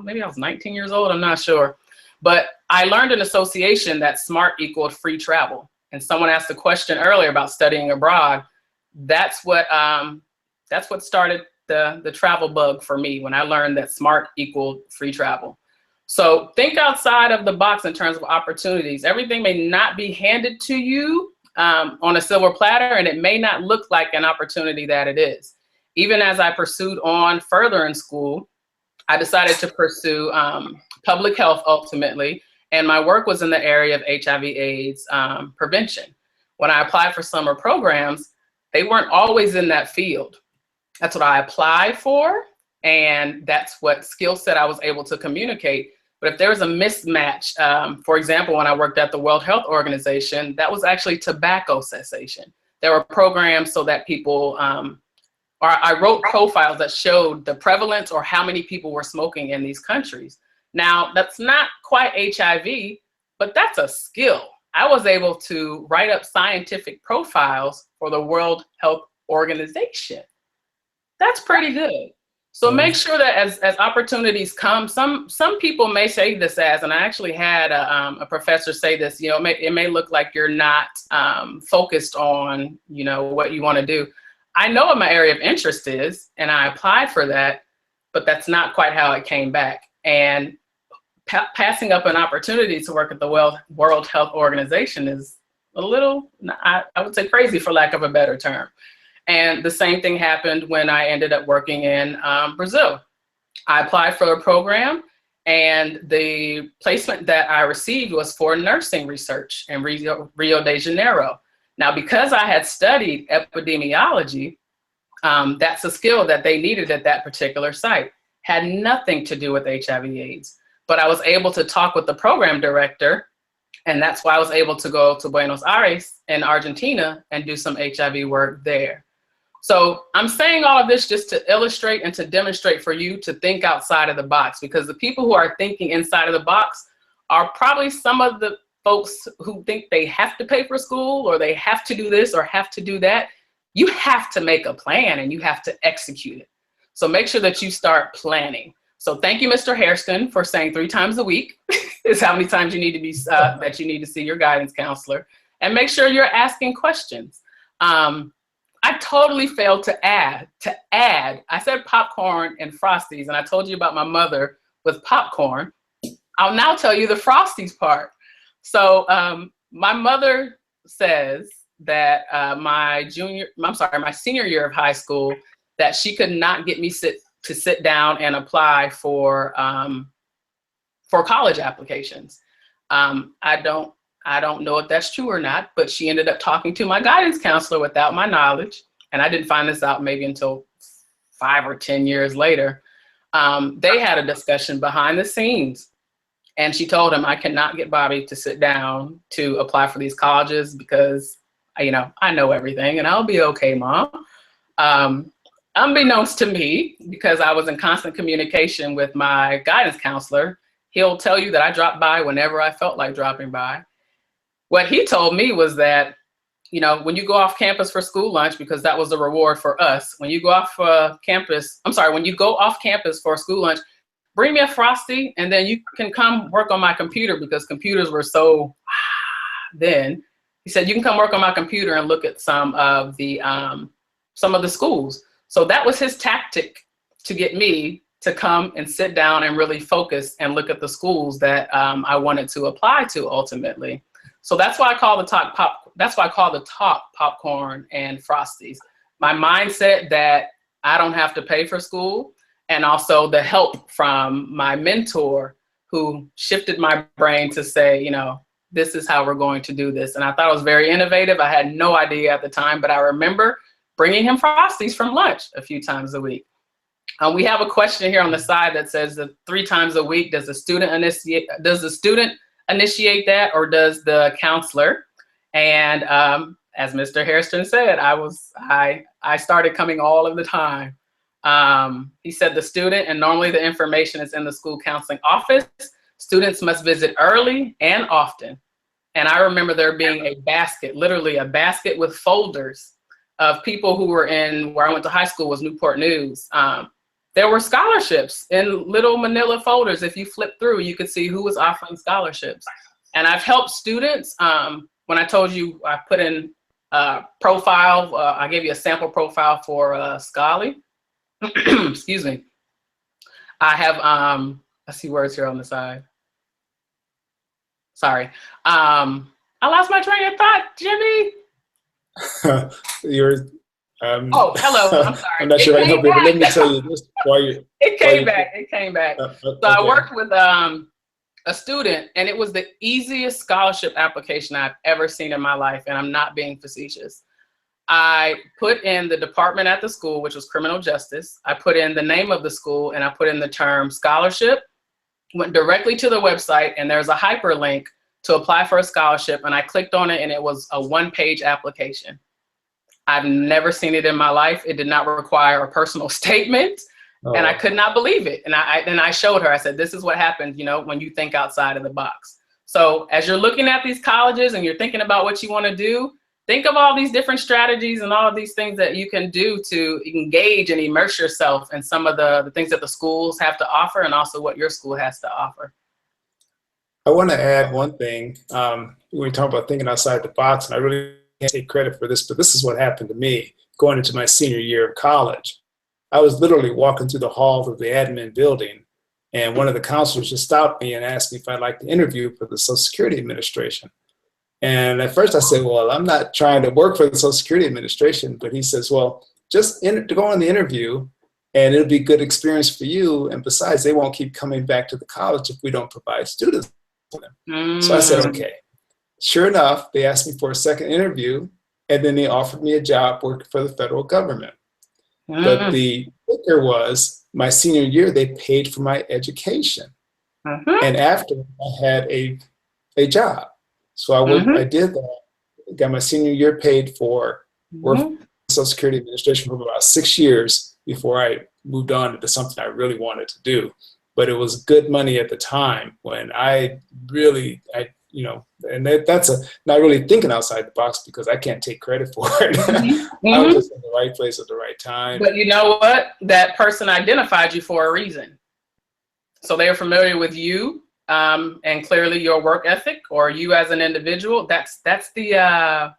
Maybe I was 19 years old, I'm not sure. But I learned in association that SMART equaled free travel. And someone asked a question earlier about studying abroad. That's what started the travel bug for me, when I learned that SMART equaled free travel. So think outside of the box in terms of opportunities. Everything may not be handed to you on a silver platter, and it may not look like an opportunity that it is. Even as I pursued on further in school, I decided to pursue public health ultimately, and my work was in the area of HIV/AIDS prevention. When I applied for summer programs, they weren't always in that field. That's what I applied for, and that's what skill set I was able to communicate. But if there was a mismatch, for example, when I worked at the World Health Organization, that was actually tobacco cessation. There were programs so that people, or I wrote profiles that showed the prevalence or how many people were smoking in these countries. Now, that's not quite HIV, but that's a skill. I was able to write up scientific profiles for the World Health Organization. That's pretty good. So make sure that as opportunities come, some people may say this as, and I actually had a professor say this, you know, it may look like you're not focused on, you know, what you want to do. I know what my area of interest is, and I applied for that, but that's not quite how it came back. And passing up an opportunity to work at the World Health Organization is a little, I would say, crazy, for lack of a better term. And the same thing happened when I ended up working in Brazil. I applied for a program, and the placement that I received was for nursing research in Rio de Janeiro. Now, because I had studied epidemiology, that's a skill that they needed at that particular site. Had nothing to do with HIV/AIDS, but I was able to talk with the program director, and that's why I was able to go to Buenos Aires in Argentina and do some HIV work there. So I'm saying all of this just to illustrate and to demonstrate for you to think outside of the box, because the people who are thinking inside of the box are probably some of the folks who think they have to pay for school, or they have to do this or have to do that. You have to make a plan, and you have to execute it. So make sure that you start planning. So thank you, Mr. Hairston, for saying 3 times a week. is how many times you need to be that you need to see your guidance counselor, and make sure you're asking questions. I totally failed to add. I said popcorn and Frosties, and I told you about my mother with popcorn. I'll now tell you the Frosties part. So my mother says that my senior year of high school, that she could not get me to sit down and apply for college applications. I don't know if that's true or not, but she ended up talking to my guidance counselor without my knowledge. And I didn't find this out maybe until 5 or 10 years later. They had a discussion behind the scenes, and she told him, I cannot get Bahby to sit down to apply for these colleges because, I know everything and I'll be okay, Mom. Unbeknownst to me, because I was in constant communication with my guidance counselor, he'll tell you that I dropped by whenever I felt like dropping by. What he told me was that, when you go off campus for school lunch, because that was the reward for us, when you go off campus for school lunch, bring me a Frosty, and then you can come work on my computer, because computers were so then. He said, you can come work on my computer and look at some of the schools. So that was his tactic to get me to come and sit down and really focus and look at the schools that I wanted to apply to ultimately. So that's why I call the talk popcorn and Frosties. My mindset that I don't have to pay for school, and also the help from my mentor who shifted my brain to say, this is how we're going to do this. And I thought it was very innovative. I had no idea at the time, but I remember bringing him Frosties from lunch a few times a week. We have a question here on the side that says that 3 times a week, does the student initiate that, or does the counselor? And as Mr. Hairston said, I started coming all of the time. He said the student, and normally the information is in the school counseling office. Students must visit early and often. And I remember there being a basket, literally a basket with folders of people who were in, where I went to high school was Newport News. There were scholarships in little manila folders. If you flip through, you could see who was offering scholarships. And I've helped students. When I told you I put in a profile, I gave you a sample profile for Scholly. Excuse me. I have, I see words here on the side. Sorry. I lost my train of thought, Jimmy. Oh, hello. I'm sorry. I'm not sure I can help you, but let me tell you this. It came back. So I worked with a student, and it was the easiest scholarship application I've ever seen in my life, and I'm not being facetious. I put in the department at the school, which was criminal justice. I put in the name of the school, and I put in the term scholarship, went directly to the website, and there's a hyperlink to apply for a scholarship, and I clicked on it, and it was a 1-page application. I've never seen it in my life. It did not require a personal statement, and I could not believe it. And I showed her, I said, this is what happens, when you think outside of the box. So as you're looking at these colleges and you're thinking about what you want to do, think of all these different strategies and all of these things that you can do to engage and immerse yourself in some of the things that the schools have to offer, and also what your school has to offer. I want to add one thing. We talk about thinking outside the box, and I really can't take credit for this, but this is what happened to me going into my senior year of college. I was literally walking through the halls of the admin building, and one of the counselors just stopped me and asked me if I'd like to interview for the Social Security Administration. And at first I said, well, I'm not trying to work for the Social Security Administration, but he says, well, just go on the interview and it'll be a good experience for you. And besides, they won't keep coming back to the college if we don't provide students for them. So I said, okay. Sure enough, they asked me for a second interview, and then they offered me a job working for the federal government. But the kicker was, my senior year, they paid for my education. And after, I had a job. So I did that, got my senior year paid for, worked for the Social Security Administration for about 6 years before I moved on into something I really wanted to do. But it was good money at the time when I really, and that's not really thinking outside the box, because I can't take credit for it. I was just in the right place at the right time. But you know what? That person identified you for a reason. So they are familiar with you and clearly your work ethic or you as an individual, that's the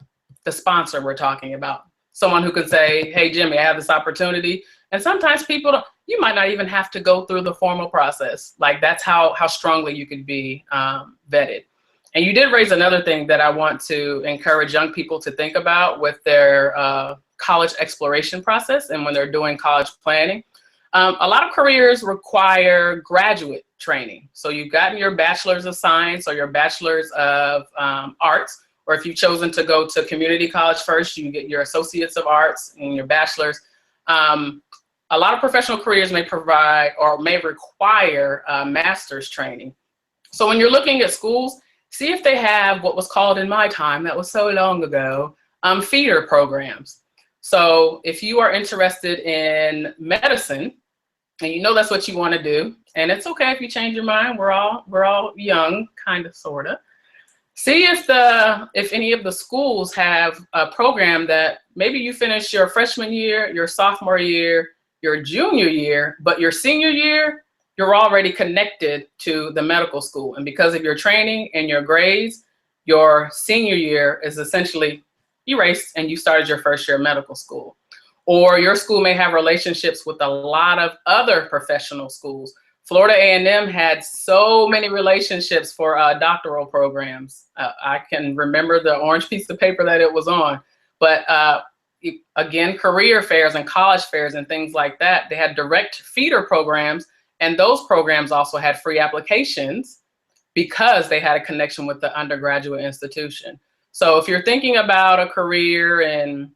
sponsor we're talking about. Someone who can say, hey, Jimmy, I have this opportunity. And sometimes people don't, you might not even have to go through the formal process. Like that's how strongly you could be vetted. And you did raise another thing that I want to encourage young people to think about with their college exploration process and when they're doing college planning. A lot of careers require graduate training. So you've gotten your bachelor's of science or your bachelor's of arts, or if you've chosen to go to community college first, you get your associates of arts and your bachelor's. A lot of professional careers may provide or may require master's training. So when you're looking at schools, see if they have what was called in my time, that was so long ago, feeder programs. So if you are interested in medicine and you know that's what you want to do, and it's okay if you change your mind, we're all young, kind of, sort of. See if any of the schools have a program that maybe you finish your freshman year, your sophomore year, your junior year, but your senior year, you're already connected to the medical school. And because of your training and your grades, your senior year is essentially erased and you started your first year of medical school. Or your school may have relationships with a lot of other professional schools. Florida A&M had so many relationships for doctoral programs. I can remember the orange piece of paper that it was on. But again, career fairs and college fairs and things like that, they had direct feeder programs, and those programs also had free applications because they had a connection with the undergraduate institution. So if you're thinking about a career in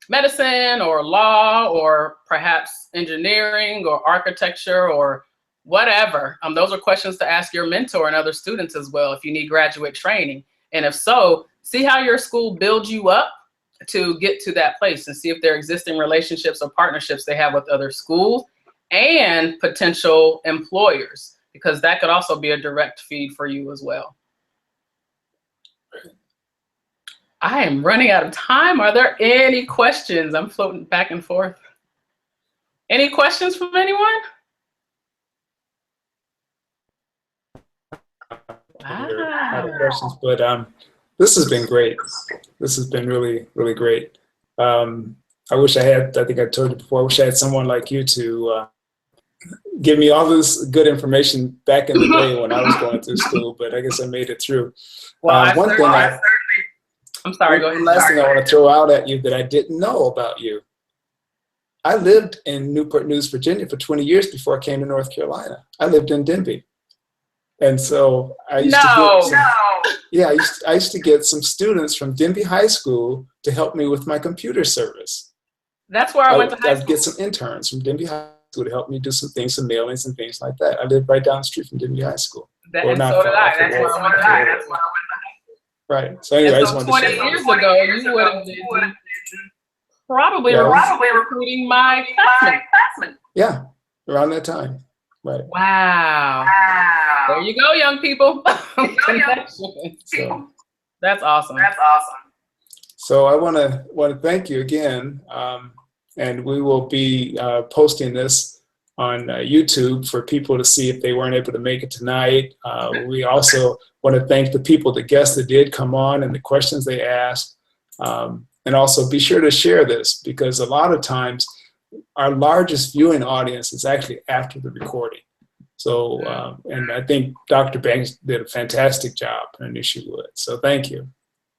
medicine or law or perhaps engineering or architecture or whatever, those are questions to ask your mentor and other students as well if you need graduate training. And if so, see how your school builds you up to get to that place and see if there are existing relationships or partnerships they have with other schools and potential employers, because that could also be a direct feed for you as well. I am running out of time. Are there any questions? I'm floating back and forth. Any questions from anyone? Wow. Questions, but this has been great. This has been really, really great. I wish I think I told you before, I wish I had someone like you to give me all this good information back in the day when I was going through school, but I guess I made it through. Well, I'm sorry, go ahead. Last thing I want to throw out at you that I didn't know about you. I lived in Newport News, Virginia for 20 years before I came to North Carolina. I lived in Denby. And so I used to get some students from Denby High School to help me with my computer service. That's where I went to high school. I'd get some interns from Denby High School to help me do some things, some mailings and things like that. I lived right down the street from Denby High School. So did I. That's where I went to high school. Right. So anyway, I just wanted to 20 years ago, you would have been probably recruiting my classmates. Yeah, around that time. Right. Wow. There you go, young people. So, that's awesome. So I want to thank you again, and we will be posting this on YouTube for people to see if they weren't able to make it tonight. We also want to thank the guests that did come on and the questions they asked, and also be sure to share this, because a lot of times our largest viewing audience is actually after the recording. So, and I think Dr. Banks did a fantastic job, and I knew she would. So thank you.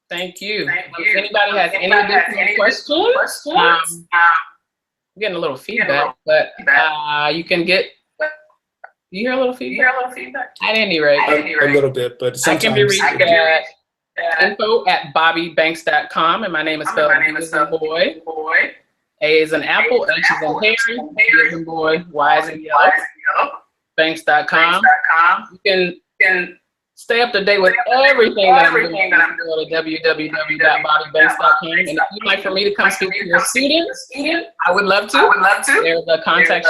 Thank you. If anybody has any additional questions, I'm getting a little feedback, but you can get, you hear a little feedback? At any rate. A little bit, but sometimes. I can be reached at info@bahbybanks.com, and my name is spelled B as in boy, A as in apple, H as in Harry, B as in boy, Y as in yellow, banks.com. You can stay up to date with everything that I'm doing. Go to www.bahbybanks.com. And if you'd like for me to come speak to your students, I would love to. There's a contact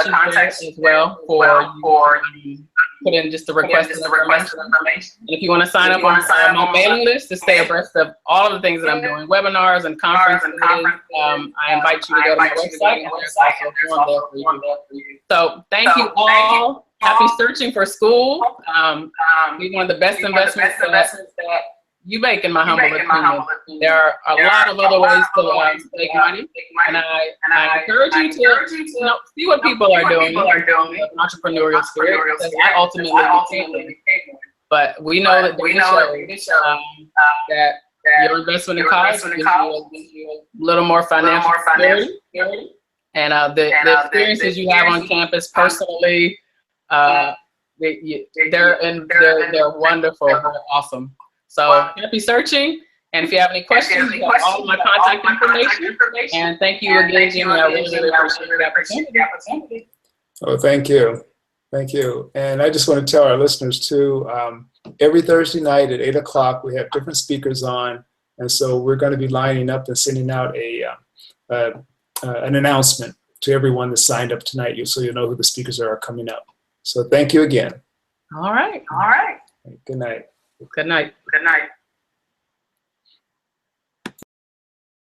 sheet there as well for you. Put in just a request of information. And if you want to sign up on my mailing list to stay abreast of all of the things that I'm doing, webinars and conferences, I invite you to go to my website, and there's also a form there for you. So thank you all. happy searching for school. Be one of the best investments that you make, in my humble opinion. There are a lot of other ways to make money, and I encourage you to see what people are doing in the entrepreneurial spirit, because I ultimately became one. But we know that data shows that your investment in college gives you a little more financial security, and the experiences you have on campus personally, they're wonderful, they're awesome. So happy searching, and if you have any questions, you have all my contact information. And thank you again, Jimmy. I really appreciate the opportunity. Oh, thank you. Thank you. And I just want to tell our listeners too, every Thursday night at 8 o'clock, we have different speakers on. And so we're going to be lining up and sending out an announcement to everyone that signed up tonight, so you know who the speakers are coming up. So thank you again. All right. Good night. Good night. Good night.